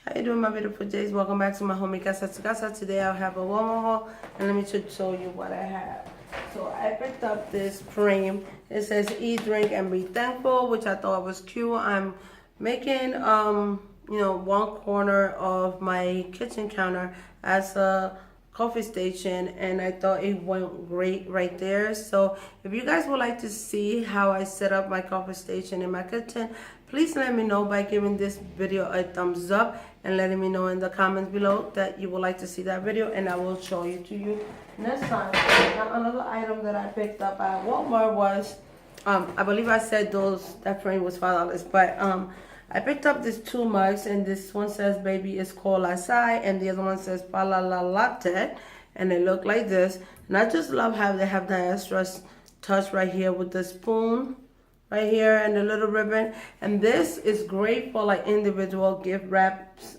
How you doing, my beautiful Jays? Welcome back to my homie Casa to Casa. Today I have a Walmart haul, and let me just show you what I have. So I picked up this frame. It says eat, drink, and be thankful, which I thought was cute. I'm making one corner of my kitchen counter as a coffee station, and I thought it went great right there. So if you guys would like to see how I set up my coffee station in my kitchen, please let me know by giving this video a thumbs up and letting me know in the comments below that you would like to see that video, and I will show you to you next time. Now, another item that I picked up at Walmart was I believe I said that frame was $5, but I picked up these two mugs, and this one says baby is cold outside, and the other one says pala la latte, and they look like this. And I just love how they have the extra touch right here with the spoon right here and the little ribbon. And this is great for like individual gift wraps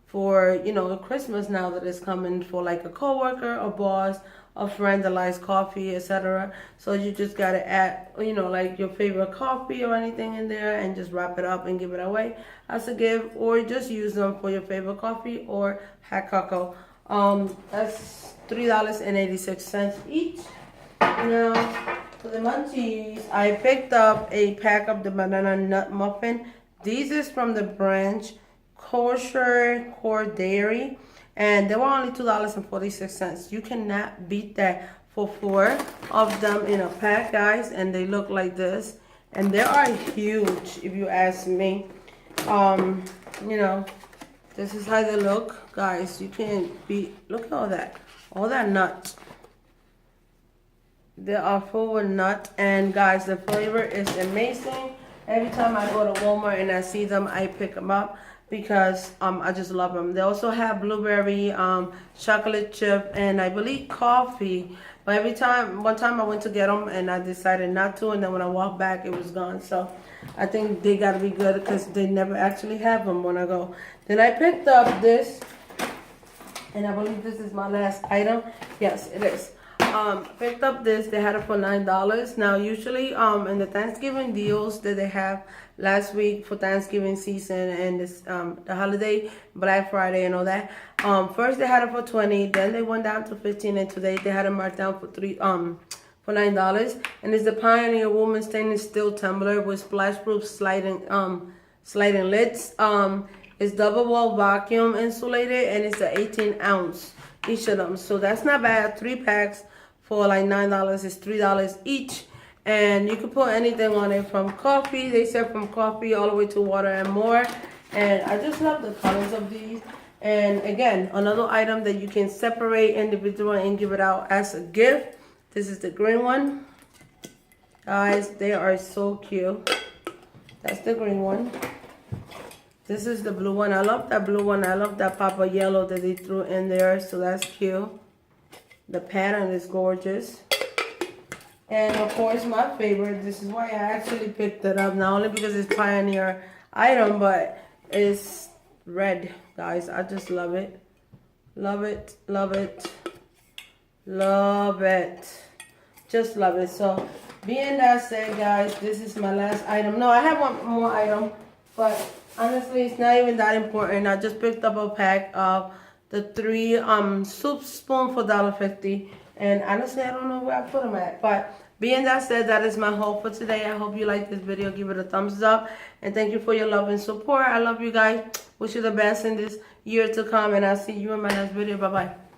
for Christmas now that it's coming, for like a coworker, a boss, a friend that likes coffee, etc. So you just gotta add like your favorite coffee or anything in there and just wrap it up and give it away as a gift, or just use them for your favorite coffee or hot cocoa. That's $3.86 each. Now for the munchies, I picked up a pack of the banana nut muffin. These is from the branch Kosher Core Dairy, and they were only $2.46. You cannot beat that for 4 of them in a pack, guys. And they look like this, and they are huge if you ask me. This is how they look, guys. You can't beat. Look at all that nuts. They are full with nut, and guys, the flavor is amazing. Every time I go to Walmart and I see them, I pick them up because I just love them. They also have blueberry, chocolate chip, and I believe coffee. But one time I went to get them and I decided not to, and then when I walked back, it was gone. So I think they gotta be good because they never actually have them when I go. Then I picked up this, and I believe this is my last item. Yes, it is. Picked up this. They had it for $9. Now usually in the Thanksgiving deals that they have last week for Thanksgiving season and this the holiday, Black Friday and all that, first they had it for $20, then they went down to $15, and today they had it marked down for $9. And it's the Pioneer Woman stainless steel tumbler with splash proof sliding lids. It's double wall vacuum insulated, and it's an 18-ounce each of them. So that's not bad. 3 packs for like $9 is $3 each, and you can put anything on it from coffee. They said from coffee all the way to water and more. And I just love the colors of these. And again, another item that you can separate individually and give it out as a gift. This is the green one, guys. They are so cute. That's the green one. This is the blue one. I love that blue one. I love that pop of yellow that they threw in there, so that's cute. The pattern is gorgeous. And of course, my favorite, this is why I actually picked it up, not only because it's Pioneer item, but it's red, guys. I just love it. Love it, love it, love it. Just love it. So being that said, guys, this is my last item. No, I have one more item, but honestly, it's not even that important. I just picked up a pack of the 3 soup spoon for $1.50. And honestly, I don't know where I put them at. But being that said, that is my haul for today. I hope you like this video. Give it a thumbs up. And thank you for your love and support. I love you guys. Wish you the best in this year to come. And I'll see you in my next video. Bye-bye.